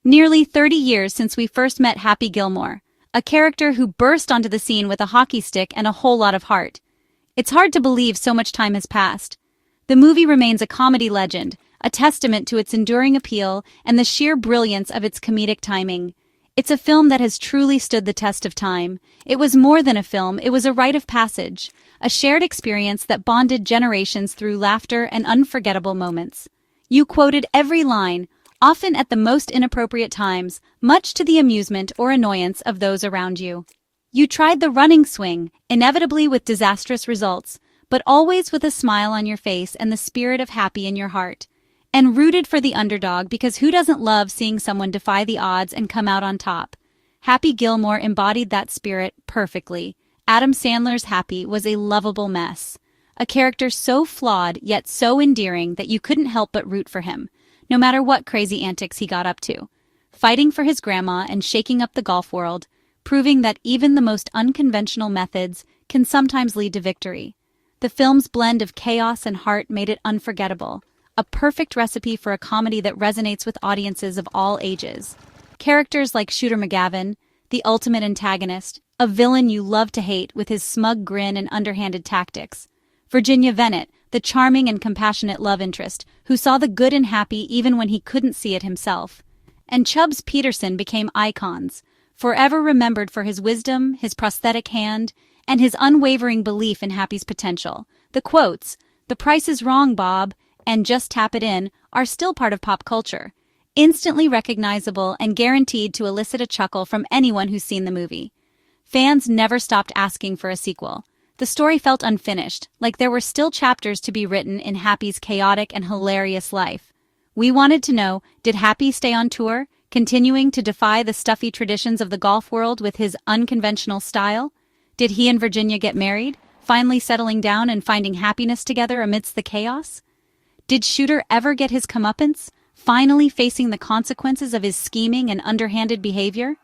Nearly 30 years since we first met Happy Gilmore, a character who burst onto the scene with a hockey stick and a whole lot of heart. It's hard to believe so much time has passed. The movie remains a comedy legend, a testament to its enduring appeal and the sheer brilliance of its comedic timing. It's a film that has truly stood the test of time. It was more than a film, it was a rite of passage, a shared experience that bonded generations through laughter and unforgettable moments. You quoted every line, often at the most inappropriate times, much to the amusement or annoyance of those around you. You tried the running swing, inevitably with disastrous results, but always with a smile on your face and the spirit of happy in your heart. And rooted for the underdog because who doesn't love seeing someone defy the odds and come out on top? Happy Gilmore embodied that spirit perfectly. Adam Sandler's Happy was a lovable mess. A character so flawed yet so endearing that you couldn't help but root for him, no matter what crazy antics he got up to. Fighting for his grandma and shaking up the golf world, proving that even the most unconventional methods can sometimes lead to victory. The film's blend of chaos and heart made it unforgettable, a perfect recipe for a comedy that resonates with audiences of all ages. Characters like ShooterMcGavin, the ultimate antagonist, a villain you love to hate with his smug grin and underhanded tactics. Virginia Vennet, the charming and compassionate love interest, who saw the good in Happy even when he couldn't see it himself. And Chubbs Peterson became icons, forever remembered for his wisdom, his prosthetic hand, and his unwavering belief in Happy's potential. The quotes, "The price is wrong, Bob," and "just tap it in," are still part of pop culture, instantly recognizable and guaranteed to elicit a chuckle from anyone who's seen the movie. Fans never stopped asking for a sequel. The story felt unfinished, like there were still chapters to be written in Happy's chaotic and hilarious life. We wanted to know, did Happy stay on tour, continuing to defy the stuffy traditions of the golf world with his unconventional style? Did he and Virginia get married, finally settling down and finding happiness together amidst the chaos? Did Shooter ever get his comeuppance, finally facing the consequences of his scheming and underhanded behavior?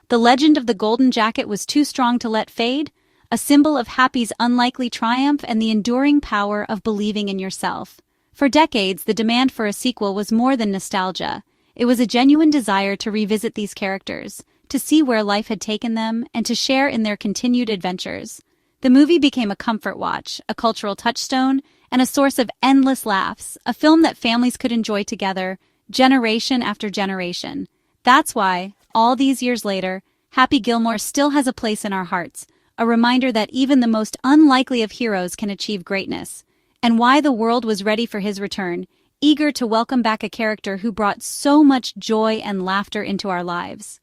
The legend of the golden jacket was too strong to let fade, a symbol of Happy's unlikely triumph and the enduring power of believing in yourself. For decades, the demand for a sequel was more than nostalgia. It was a genuine desire to revisit these characters, to see where life had taken them, and to share in their continued adventures. The movie became a comfort watch, a cultural touchstone, and a source of endless laughs, a film that families could enjoy together, generation after generation. That's why, all these years later, Happy Gilmore still has a place in our hearts, a reminder that even the most unlikely of heroes can achieve greatness, and why the world was ready for his return, eager to welcome back a character who brought so much joy and laughter into our lives.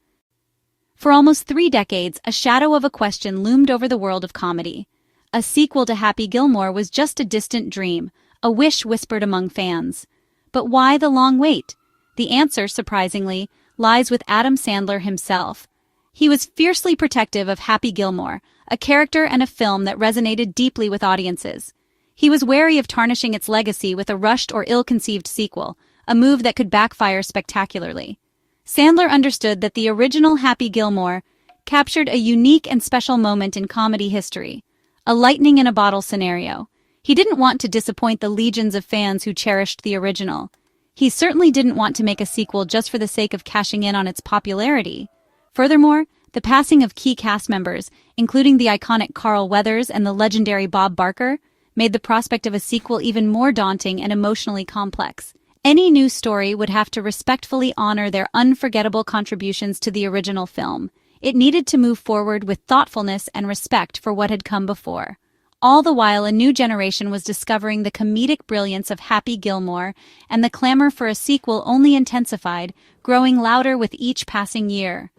For almost 3 decades, a shadow of a question loomed over the world of comedy. A sequel to Happy Gilmore was just a distant dream, a wish whispered among fans. But why the long wait? The answer, surprisingly, lies with Adam Sandler himself. He was fiercely protective of Happy Gilmore, a character and a film that resonated deeply with audiences. He was wary of tarnishing its legacy with a rushed or ill-conceived sequel, a move that could backfire spectacularly. Sandler understood that the original Happy Gilmore captured a unique and special moment in comedy history, a lightning-in-a-bottle scenario. He didn't want to disappoint the legions of fans who cherished the original. He certainly didn't want to make a sequel just for the sake of cashing in on its popularity. Furthermore, the passing of key cast members, including the iconic Carl Weathers and the legendary Bobbarker, made the prospect of a sequel even more daunting and emotionally complex. Any new story would have to respectfully honor their unforgettable contributions to the original film. It needed to move forward with thoughtfulness and respect for what had come before. All the while, a new generation was discovering the comedic brilliance of Happy Gilmore, and the clamor for a sequel only intensified, growing louder with each passing year.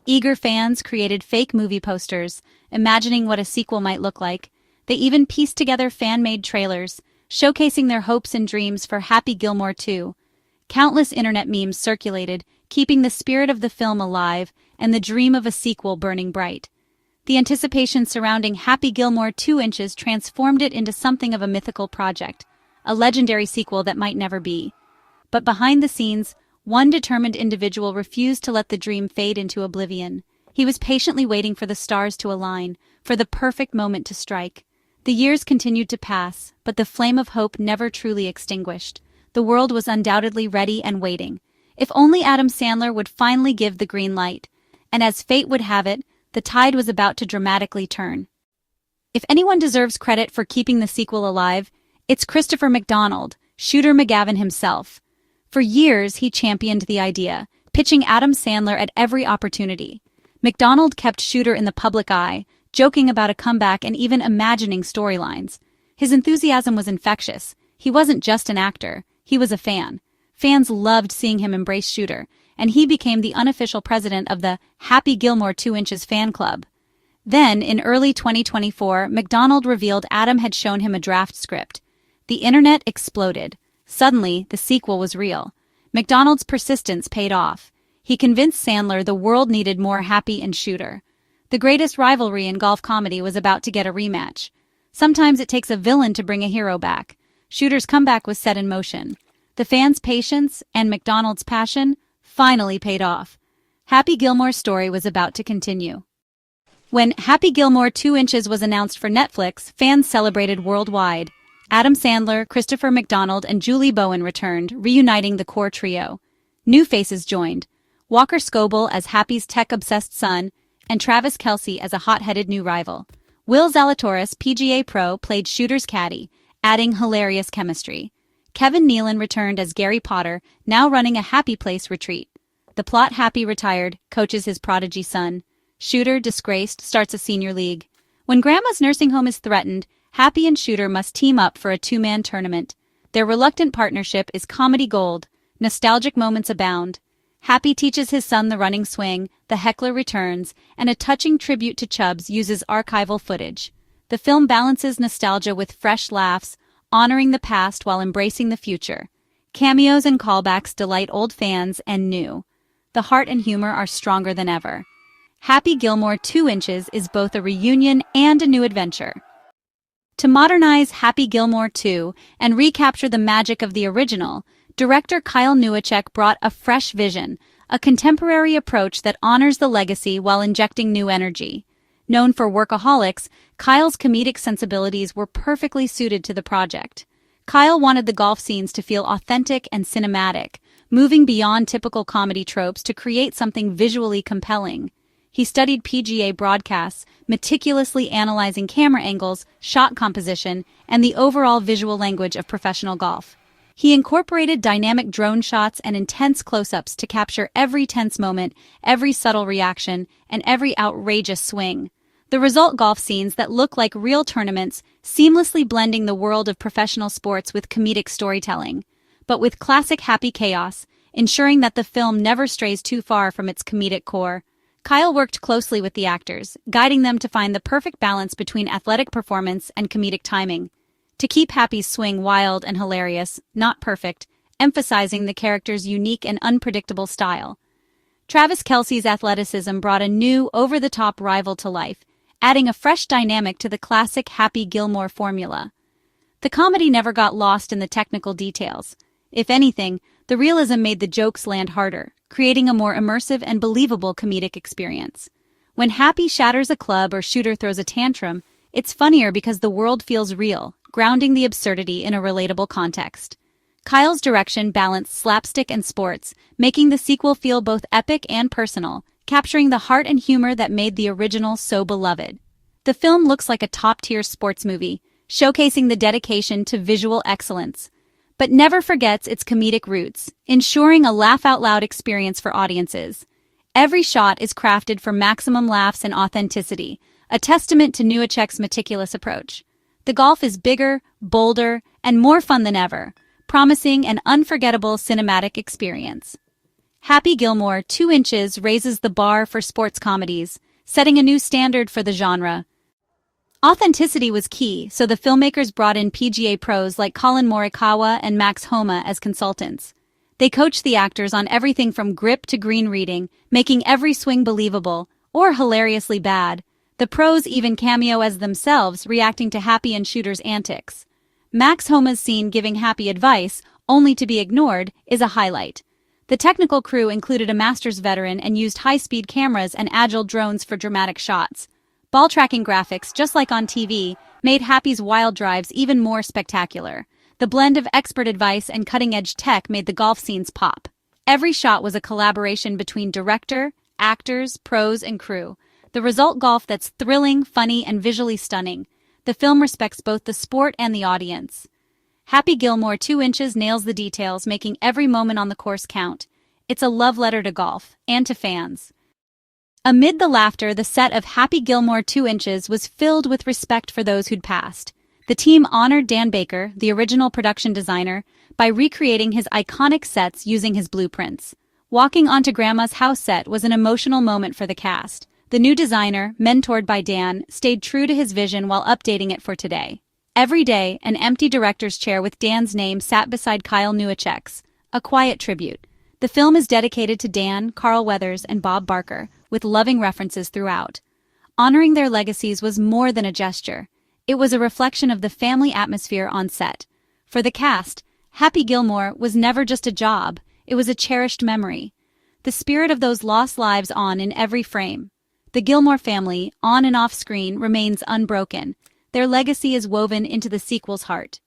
Eager fans created fake movie posters, imagining what a sequel might look like. They even pieced together fan-made trailers, showcasing their hopes and dreams for Happy Gilmore 2. Countless internet memes circulated, keeping the spirit of the film alive and the dream of a sequel burning bright. The anticipation surrounding Happy Gilmore 2 inches transformed it into something of a mythical project, a legendary sequel that might never be. But behind the scenes, one determined individual refused to let the dream fade into oblivion. He was patiently waiting for the stars to align, for the perfect moment to strike. The years continued to pass, but the flame of hope never truly extinguished. The world was undoubtedly ready and waiting. If only Adam Sandler would finally give the green light. And as fate would have it, the tide was about to dramatically turn. If anyone deserves credit for keeping the sequel alive, it's Christopher McDonald, ShooterMcGavin himself. For years, he championed the idea, pitching Adam Sandler at every opportunity. McDonald kept Shooter in the public eye, joking about a comeback and even imagining storylines. His enthusiasm was infectious. He wasn't just an actor, he was a fan. Fans loved seeing him embrace Shooter, and he became the unofficial president of the Happy Gilmore 2 Inches fan club. Then, in early 2024, McDonald revealed Adam had shown him a draft script. The internet exploded. Suddenly, the sequel was real. McDonald's persistence paid off. He convinced Sandler the world needed more Happy and Shooter. The greatest rivalry in golf comedy was about to get a rematch. Sometimes it takes a villain to bring a hero back. Shooter's comeback was set in motion. The fans' patience and McDonald's passion finally paid off. Happy Gilmore's story was about to continue. When Happy Gilmore 2 Inches was announced for Netflix, fans celebrated worldwide. Adam Sandler, Christopher McDonald, and Juliebowen returned, reuniting the core trio. New faces joined. Walker Scobell as Happy's tech-obsessed son, and Travis Kelce as a hot-headed new rival. Will Zalatoris, PGA pro, played Shooter's caddy, adding hilarious chemistry. Kevin Nealon returned as Gary Potter, now running a Happy Place retreat. The plot Happy retired, coaches his prodigy son. Shooter, disgraced, starts a senior league. When Grandma's nursing home is threatened, Happy and Shooter must team up for a two-man tournament. Their reluctant partnership is comedy gold. Nostalgic moments abound. Happy teaches his son the running swing, the heckler returns, and a touching tribute to Chubbs uses archival footage. The film balances nostalgia with fresh laughs, honoring the past while embracing the future. Cameos and callbacks delight old fans and new. The heart and humor are stronger than ever. Happy Gilmore 2 Inches is both a reunion and a new adventure. To modernize Happy Gilmore 2 and recapture the magic of the original, director Kyle Newacheck brought a fresh vision, a contemporary approach that honors the legacy while injecting new energy. Known for Workaholics, Kyle's comedic sensibilities were perfectly suited to the project. Kyle wanted the golf scenes to feel authentic and cinematic, moving beyond typical comedy tropes to create something visually compelling. He studied PGA broadcasts, meticulously analyzing camera angles, shot composition, and the overall visual language of professional golf. He incorporated dynamic drone shots and intense close-ups to capture every tense moment, every subtle reaction, and every outrageous swing. The result golf scenes that look like real tournaments, seamlessly blending the world of professional sports with comedic storytelling, but with classic Happy chaos, ensuring that the film never strays too far from its comedic core. Kyle worked closely with the actors, guiding them to find the perfect balance between athletic performance and comedic timing. To keep Happy's swing wild and hilarious, not perfect, emphasizing the character's unique and unpredictable style. Travis Kelce's athleticism brought a new, over-the-top rival to life, adding a fresh dynamic to the classic Happy Gilmore formula. The comedy never got lost in the technical details. If anything, the realism made the jokes land harder, creating a more immersive and believable comedic experience. When Happy shatters a club or Shooter throws a tantrum, it's funnier because the world feels real, grounding the absurdity in a relatable context. Kyle's direction balanced slapstick and sports, making the sequel feel both epic and personal, capturing the heart and humor that made the original so beloved. The film looks like a top-tier sports movie, showcasing the dedication to visual excellence, but never forgets its comedic roots, ensuring a laugh-out-loud experience for audiences. Every shot is crafted for maximum laughs and authenticity, a testament to Newacheck's meticulous approach. The golf is bigger, bolder, and more fun than ever, promising an unforgettable cinematic experience. Happy Gilmore 2 Inches raises the bar for sports comedies, setting a new standard for the genre. Authenticity was key, so the filmmakers brought in PGA pros like Colin Morikawa and Max Homa as consultants. They coached the actors on everything from grip to green reading, making every swing believable, or hilariously bad. The pros even cameo as themselves, reacting to Happy and Shooter's antics. Max Homa's scene giving Happy advice, only to be ignored, is a highlight. The technical crew included a Masters veteran and used high-speed cameras and agile drones for dramatic shots. Ball tracking graphics, just like on TV, made Happy's wild drives even more spectacular. The blend of expert advice and cutting-edge tech made the golf scenes pop. Every shot was a collaboration between director, actors, pros, and crew. The result golf that's thrilling, funny, and visually stunning. The film respects both the sport and the audience. Happy Gilmore 2 inches nails the details, making every moment on the course count. It's a love letter to golf, and to fans. Amid the laughter, the set of Happy Gilmore 2 inches was filled with respect for those who'd passed. The team honored Dan Baker, the original production designer, by recreating his iconic sets using his blueprints. Walking onto Grandma's house set was an emotional moment for the cast. The new designer, mentored by Dan, stayed true to his vision while updating it for today. Every day, an empty director's chair with Dan's name sat beside Kyle Newacek's, a quiet tribute. The film is dedicated to Dan, carlweathers, and bobbarker, with loving references throughout. Honoring their legacies was more than a gesture. It was a reflection of the family atmosphere on set. For the cast, Happy Gilmore was never just a job, it was a cherished memory. The spirit of those lost lives on in every frame. The Gilmore family, on and off screen, remains unbroken. Their legacy is woven into the sequel's heart.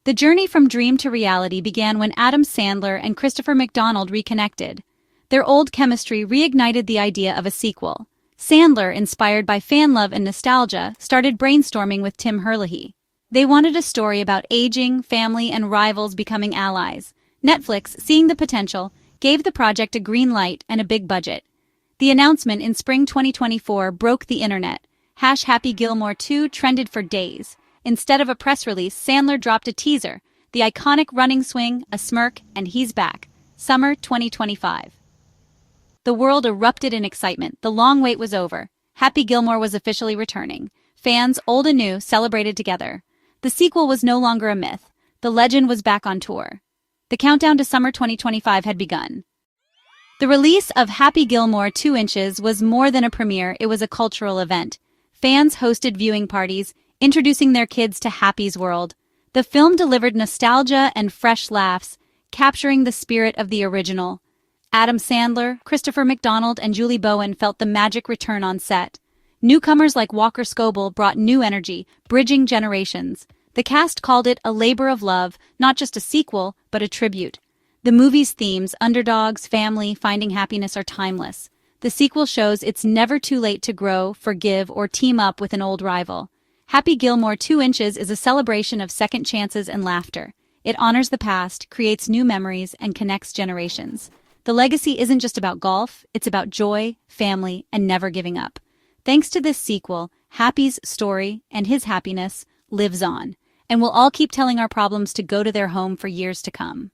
The journey from dream to reality began when Adam Sandler and Christopher McDonald reconnected. Their old chemistry reignited the idea of a sequel. Sandler, inspired by fan love and nostalgia, started brainstorming with Tim Herlihy. They wanted a story about aging, family, and rivals becoming allies. Netflix, seeing the potential, gave the project a green light and a big budget. The announcement in spring 2024 broke the internet. #HappyGilmore2 trended for days. Instead of a press release, Sandler dropped a teaser, the iconic running swing, a smirk, and he's back. Summer 2025. The world erupted in excitement. The long wait was over. Happy Gilmore was officially returning. Fans, old and new, celebrated together. The sequel was no longer a myth. The legend was back on tour. The countdown to summer 2025 had begun. The release of Happy Gilmore 2 inches was more than a premiere, it was a cultural event. Fans hosted viewing parties, introducing their kids to Happy's world. The film delivered nostalgia and fresh laughs, capturing the spirit of the original. Adam Sandler, Christopher McDonald, and Juliebowen felt the magic return on set. Newcomers like Walker Scobell brought new energy, bridging generations. The cast called it a labor of love, not just a sequel, but a tribute. The movie's themes, underdogs, family, finding happiness, are timeless. The sequel shows it's never too late to grow, forgive, or team up with an old rival. Happy Gilmore 2 inches is a celebration of second chances and laughter. It honors the past, creates new memories, and connects generations. The legacy isn't just about golf, it's about joy, family, and never giving up. Thanks to this sequel, Happy's story and his happiness lives on, and we'll all keep telling our problems to go to their home for years to come.